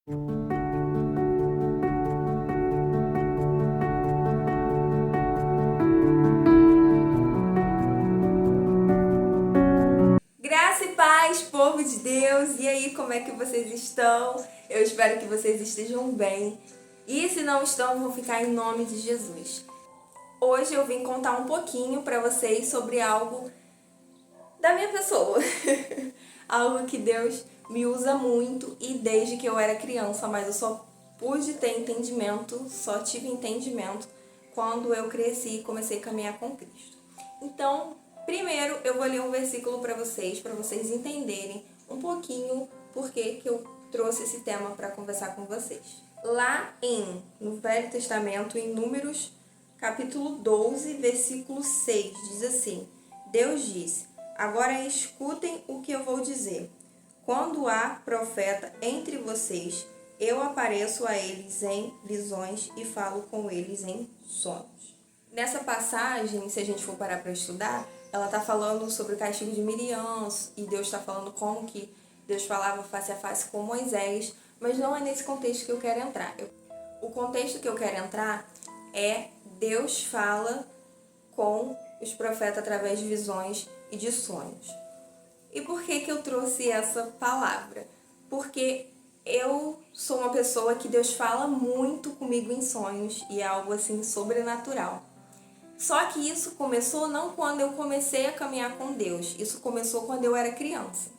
Graça e paz, povo de Deus! E aí, como é que vocês estão? Eu espero que vocês estejam bem. E se não estão, vão ficar em nome de Jesus. Hoje eu vim contar um pouquinho para vocês sobre algo da minha pessoa. Algo que Deus me usa muito e desde que eu era criança, mas eu só pude ter entendimento, só tive entendimento quando eu cresci e comecei a caminhar com Cristo. Então, primeiro eu vou ler um versículo para vocês entenderem um pouquinho por que eu trouxe esse tema para conversar com vocês. Lá no Velho Testamento, em Números, capítulo 12, versículo 6, diz assim: Deus disse: agora escutem o que eu vou dizer. Quando há profeta entre vocês, eu apareço a eles em visões e falo com eles em sonhos. Nessa passagem, se a gente for parar para estudar, ela está falando sobre o castigo de Miriam e Deus está falando como que Deus falava face a face com Moisés, mas não é nesse contexto que eu quero entrar. O contexto que eu quero entrar é Deus fala com os profetas através de visões e de sonhos. E por que eu trouxe essa palavra? Porque eu sou uma pessoa que Deus fala muito comigo em sonhos e é algo assim sobrenatural. Só que isso começou não quando eu comecei a caminhar com Deus, isso começou quando eu era criança.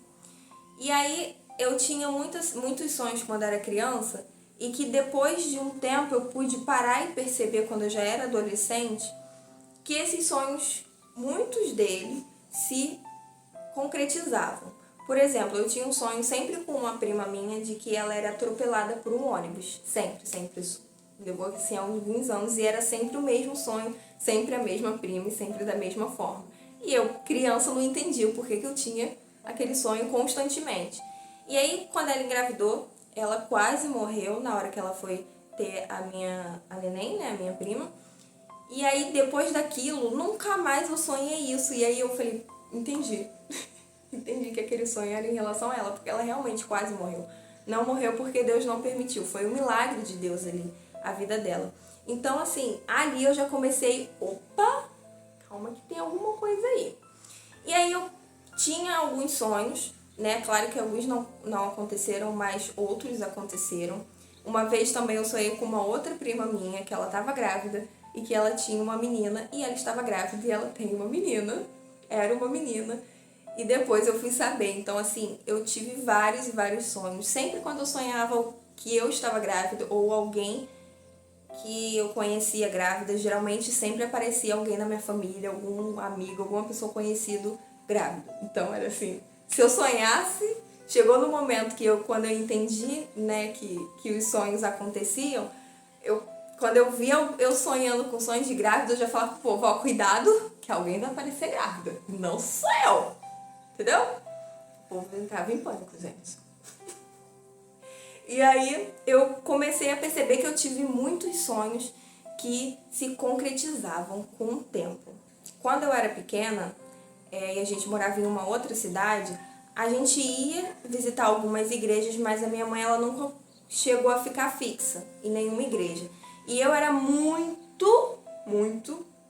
E aí eu tinha muitos sonhos quando era criança e que depois de um tempo eu pude parar e perceber quando eu já era adolescente que esses sonhos, muitos deles, se concretizavam. Por exemplo, eu tinha um sonho sempre com uma prima minha de que ela era atropelada por um ônibus. Sempre isso. Levou assim alguns anos e era sempre o mesmo sonho, sempre a mesma prima e sempre da mesma forma. E eu, criança, não entendia o porquê que eu tinha aquele sonho constantemente. E aí, quando ela engravidou, ela quase morreu na hora que ela foi ter a neném, né, a minha prima. E aí, depois daquilo, nunca mais eu sonhei isso. E aí eu falei, entendi. Entendi que aquele sonho era em relação a ela, porque ela realmente quase morreu. Não morreu porque Deus não permitiu. Foi um milagre de Deus ali, a vida dela. Então, assim, ali eu já comecei, opa, calma que tem alguma coisa aí. E aí eu tinha alguns sonhos, né? Claro que alguns não aconteceram, mas outros aconteceram. Uma vez também eu sonhei com uma outra prima minha, que ela estava grávida e que ela tinha uma menina, e ela estava grávida e ela tem uma menina. Era uma menina. E depois eu fui saber. Então, assim, eu tive vários e vários sonhos. Sempre quando eu sonhava que eu estava grávida ou alguém que eu conhecia grávida, geralmente sempre aparecia alguém na minha família, algum amigo, alguma pessoa conhecida grávida. Então era assim, se eu sonhasse, chegou no momento que quando eu entendi, né, que os sonhos aconteciam, quando eu via eu sonhando com sonhos de grávida, eu já falava, pô, vó, cuidado, que alguém vai aparecer grávida. Não sou eu. Entendeu? O povo entrava em pânico, gente. E aí eu comecei a perceber que eu tive muitos sonhos que se concretizavam com o tempo. Quando eu era pequena, e a gente morava em uma outra cidade, a gente ia visitar algumas igrejas, mas a minha mãe ela nunca chegou a ficar fixa em nenhuma igreja. E eu era muito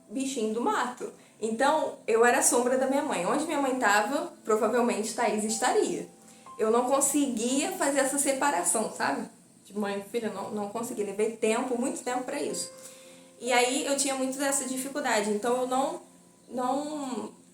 bichinho do mato. Então, eu era a sombra da minha mãe. Onde minha mãe estava, provavelmente Thaís estaria. Eu não conseguia fazer essa separação, sabe? De mãe e filha, não consegui. Levei muito tempo para isso. E aí eu tinha muito dessa dificuldade. Então, eu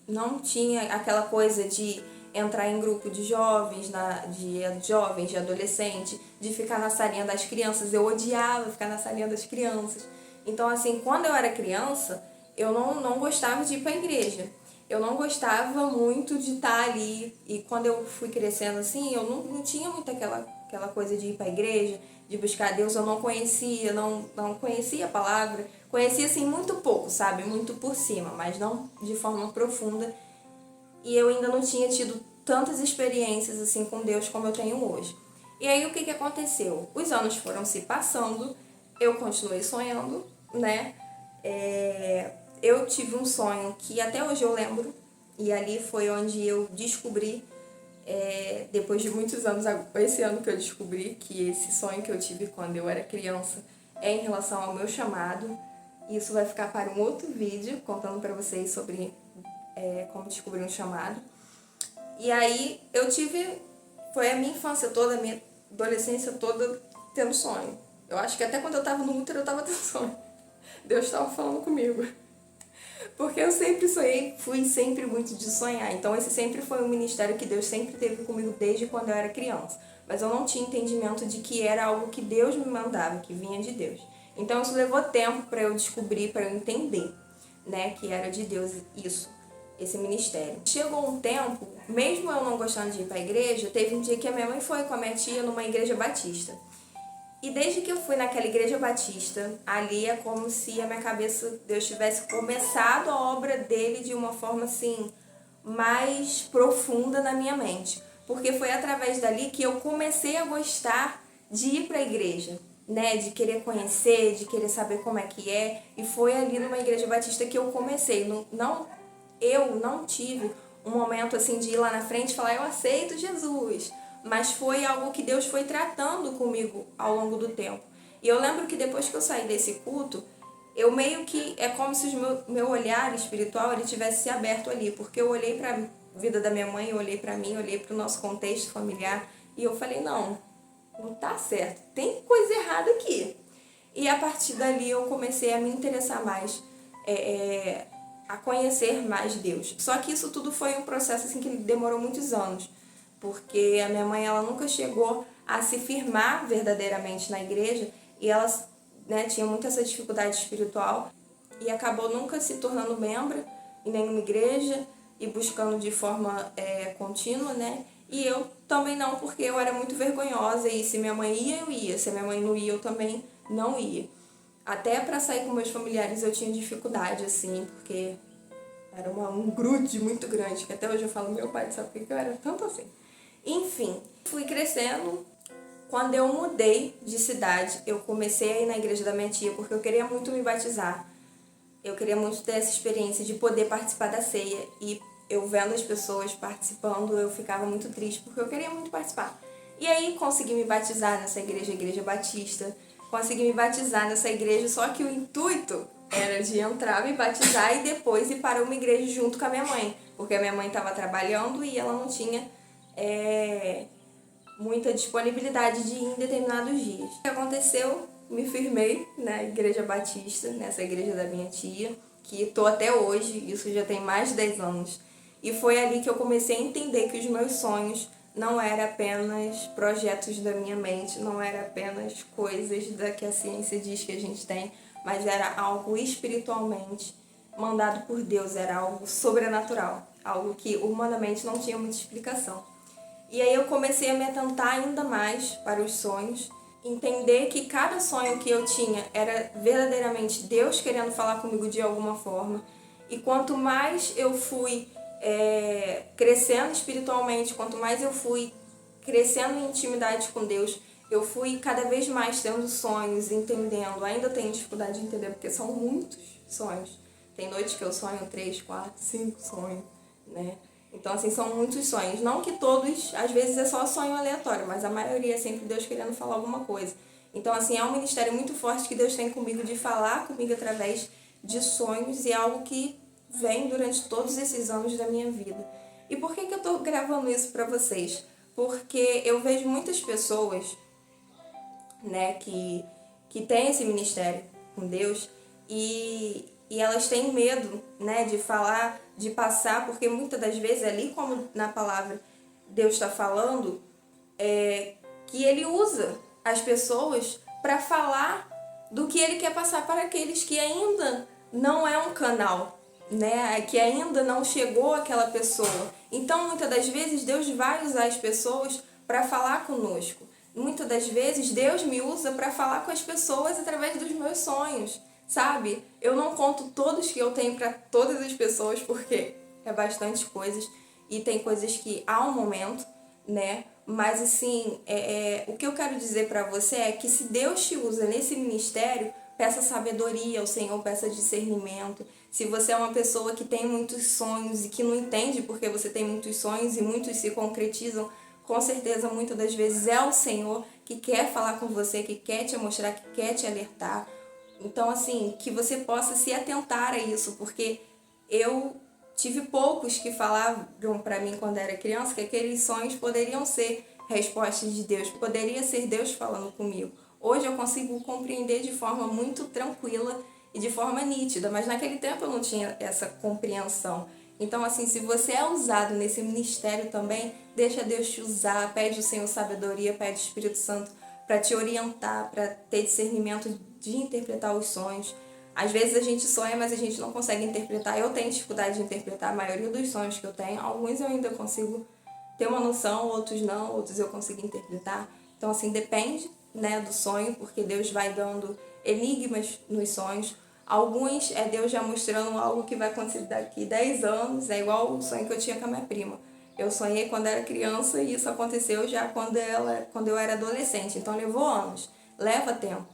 não tinha aquela coisa de entrar em grupo de jovens, de adolescente, de ficar na salinha das crianças. Eu odiava ficar na salinha das crianças. Então, assim, quando eu era criança, eu não gostava de ir para a igreja. Eu não gostava muito de estar ali. E quando eu fui crescendo assim, eu não tinha muito aquela coisa de ir para a igreja, de buscar Deus. Eu não conhecia, não conhecia a palavra. Conhecia, assim, muito pouco, sabe? Muito por cima, mas não de forma profunda. E eu ainda não tinha tido tantas experiências, assim, com Deus como eu tenho hoje. E aí, o que aconteceu? Os anos foram se passando, eu continuei sonhando, né? Eu tive um sonho que até hoje eu lembro, e ali foi onde eu descobri Depois de muitos anos, esse ano que eu descobri que esse sonho que eu tive quando eu era criança é em relação ao meu chamado. Isso vai ficar para um outro vídeo, contando para vocês sobre como descobrir um chamado. E aí foi a minha infância toda, a minha adolescência toda tendo sonho. Eu acho que até quando eu tava no útero eu tava tendo sonho. Deus estava falando comigo. Porque eu sempre sonhei, fui sempre muito de sonhar. Então esse sempre foi um ministério que Deus sempre teve comigo desde quando eu era criança. Mas eu não tinha entendimento de que era algo que Deus me mandava, que vinha de Deus. Então isso levou tempo para eu descobrir, para eu entender, né, que era de Deus esse ministério. Chegou um tempo, mesmo eu não gostando de ir para a igreja, teve um dia que a minha mãe foi com a minha tia numa igreja batista. E desde que eu fui naquela igreja batista, ali é como se a minha cabeça, Deus tivesse começado a obra dele de uma forma assim, mais profunda na minha mente. Porque foi através dali que eu comecei a gostar de ir para a igreja, né? De querer conhecer, de querer saber como é que é. E foi ali numa igreja batista que eu comecei. Eu não tive um momento assim de ir lá na frente e falar, eu aceito Jesus. Mas foi algo que Deus foi tratando comigo ao longo do tempo. E eu lembro que depois que eu saí desse culto, eu meio que, é como se o meu olhar espiritual ele tivesse se aberto ali. Porque eu olhei para a vida da minha mãe, eu olhei para mim, eu olhei para o nosso contexto familiar. E eu falei, não tá certo, tem coisa errada aqui. E a partir dali eu comecei a me interessar mais, a conhecer mais Deus. Só que isso tudo foi um processo assim, que demorou muitos anos. Porque a minha mãe ela nunca chegou a se firmar verdadeiramente na igreja e ela, né, tinha muito essa dificuldade espiritual e acabou nunca se tornando membro em nenhuma igreja e buscando de forma contínua, né? E eu também não, porque eu era muito vergonhosa e se minha mãe ia, eu ia. Se minha mãe não ia, eu também não ia. Até para sair com meus familiares eu tinha dificuldade, assim, porque era um grude muito grande, que até hoje eu falo, meu pai, sabe por que eu era tanto assim? Enfim, fui crescendo. Quando eu mudei de cidade, eu comecei a ir na igreja da minha tia, porque eu queria muito me batizar. Eu queria muito ter essa experiência de poder participar da ceia. E eu vendo as pessoas participando, eu ficava muito triste, porque eu queria muito participar. E aí consegui me batizar nessa igreja, Igreja Batista. Consegui me batizar nessa igreja, só que o intuito era de entrar, me batizar e depois ir para uma igreja junto com a minha mãe. Porque a minha mãe estava trabalhando e ela não tinha muita disponibilidade de ir em determinados dias. O que aconteceu? Me firmei na Igreja Batista, nessa igreja da minha tia, que estou até hoje, isso já tem mais de 10 anos. E foi ali que eu comecei a entender que os meus sonhos não eram apenas projetos da minha mente, não eram apenas coisas que a ciência diz que a gente tem, mas era algo espiritualmente mandado por Deus, era algo sobrenatural, algo que humanamente não tinha muita explicação. E aí eu comecei a me atentar ainda mais para os sonhos, entender que cada sonho que eu tinha era verdadeiramente Deus querendo falar comigo de alguma forma. E quanto mais eu fui crescendo espiritualmente, quanto mais eu fui crescendo em intimidade com Deus, eu fui cada vez mais tendo sonhos, entendendo. Ainda tenho dificuldade de entender, porque são muitos sonhos. Tem noites que eu sonho 3, 4, 5 sonhos, né? Então, assim, são muitos sonhos. Não que todos, às vezes é só sonho aleatório, mas a maioria é sempre Deus querendo falar alguma coisa. Então, assim, é um ministério muito forte que Deus tem comigo de falar comigo através de sonhos e é algo que vem durante todos esses anos da minha vida. E por que eu tô gravando isso pra vocês? Porque eu vejo muitas pessoas, né, que têm esse ministério com Deus e elas têm medo, né, de falar, de passar, porque muitas das vezes, ali como na palavra Deus está falando, que Ele usa as pessoas para falar do que Ele quer passar para aqueles que ainda não é um canal, né, que ainda não chegou aquela pessoa. Então, muitas das vezes, Deus vai usar as pessoas para falar conosco. Muitas das vezes, Deus me usa para falar com as pessoas através dos meus sonhos. Sabe? Eu não conto todos que eu tenho para todas as pessoas, porque é bastante coisas. E tem coisas que há um momento, né? Mas assim, o que eu quero dizer para você é que se Deus te usa nesse ministério, peça sabedoria ao Senhor, peça discernimento. Se você é uma pessoa que tem muitos sonhos e que não entende porque você tem muitos sonhos e muitos se concretizam, com certeza muitas das vezes é o Senhor que quer falar com você, que quer te mostrar, que quer te alertar. Então, assim, que você possa se atentar a isso, porque eu tive poucos que falavam para mim quando era criança que aqueles sonhos poderiam ser respostas de Deus, poderia ser Deus falando comigo. Hoje eu consigo compreender de forma muito tranquila e de forma nítida, mas naquele tempo eu não tinha essa compreensão. Então, assim, se você é usado nesse ministério também, deixa Deus te usar, pede o Senhor sabedoria, pede o Espírito Santo para te orientar, para ter discernimento de interpretar os sonhos. Às vezes a gente sonha, mas a gente não consegue interpretar. Eu tenho dificuldade de interpretar a maioria dos sonhos que eu tenho. Alguns eu ainda consigo ter uma noção, outros não, outros eu consigo interpretar. Então, assim, depende, né, do sonho, porque Deus vai dando enigmas nos sonhos. Alguns é Deus já mostrando algo que vai acontecer daqui 10 anos, é igual o sonho que eu tinha com a minha prima. Eu sonhei quando era criança e isso aconteceu já quando eu era adolescente, então levou anos, leva tempo.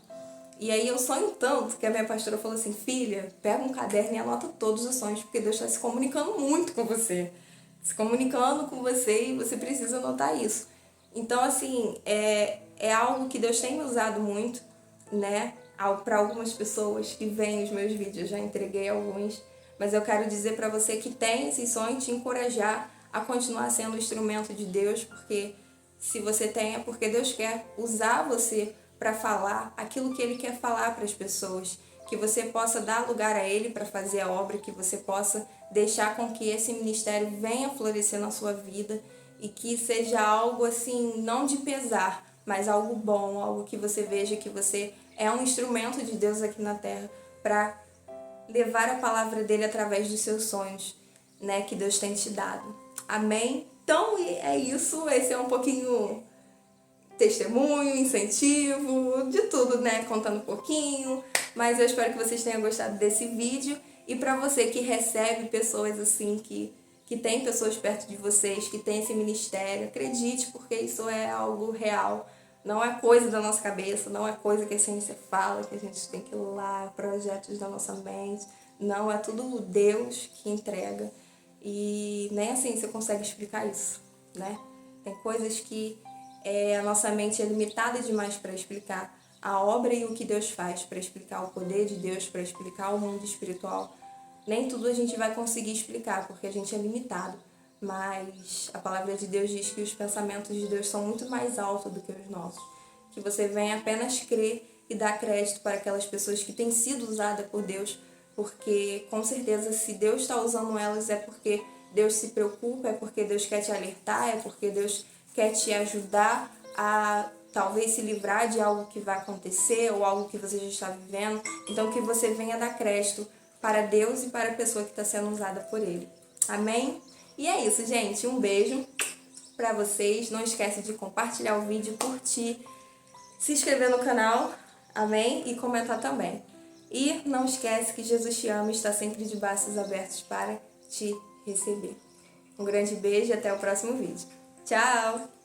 E aí eu sonho tanto que a minha pastora falou assim, filha, pega um caderno e anota todos os sonhos, porque Deus está se comunicando muito com você. Se comunicando com você e você precisa anotar isso. Então, assim, é algo que Deus tem me usado muito, né? Para algumas pessoas que veem os meus vídeos, já entreguei alguns, mas eu quero dizer para você que tem esse sonho, te encorajar a continuar sendo instrumento de Deus, porque se você tem é porque Deus quer usar você para falar aquilo que Ele quer falar para as pessoas, que você possa dar lugar a Ele para fazer a obra, que você possa deixar com que esse ministério venha florescer na sua vida e que seja algo assim, não de pesar, mas algo bom, algo que você veja que você é um instrumento de Deus aqui na Terra para levar a palavra dele através dos seus sonhos, né, que Deus tem te dado. Amém? Então é isso, esse é um pouquinho testemunho, incentivo, de tudo, né, contando um pouquinho, mas eu espero que vocês tenham gostado desse vídeo e para você que recebe pessoas assim, que tem pessoas perto de vocês, que tem esse ministério, acredite, porque isso é algo real. Não é coisa da nossa cabeça, não é coisa que a ciência fala, que a gente tem que ir lá, projetos da nossa mente. Não, é tudo Deus que entrega. E nem a ciência consegue explicar isso, né? Tem coisas que a nossa mente é limitada demais para explicar a obra e o que Deus faz, para explicar o poder de Deus, para explicar o mundo espiritual. Nem tudo a gente vai conseguir explicar, porque a gente é limitado. Mas a palavra de Deus diz que os pensamentos de Deus são muito mais altos do que os nossos. Que você venha apenas crer e dar crédito para aquelas pessoas que têm sido usadas por Deus, porque com certeza se Deus está usando elas é porque Deus se preocupa, é porque Deus quer te alertar, é porque Deus quer te ajudar a talvez se livrar de algo que vai acontecer ou algo que você já está vivendo. Então que você venha dar crédito para Deus e para a pessoa que está sendo usada por Ele. Amém? E é isso, gente. Um beijo para vocês. Não esquece de compartilhar o vídeo, curtir, se inscrever no canal, amém? E comentar também. E não esquece que Jesus te ama e está sempre de braços abertos para te receber. Um grande beijo e até o próximo vídeo. Tchau!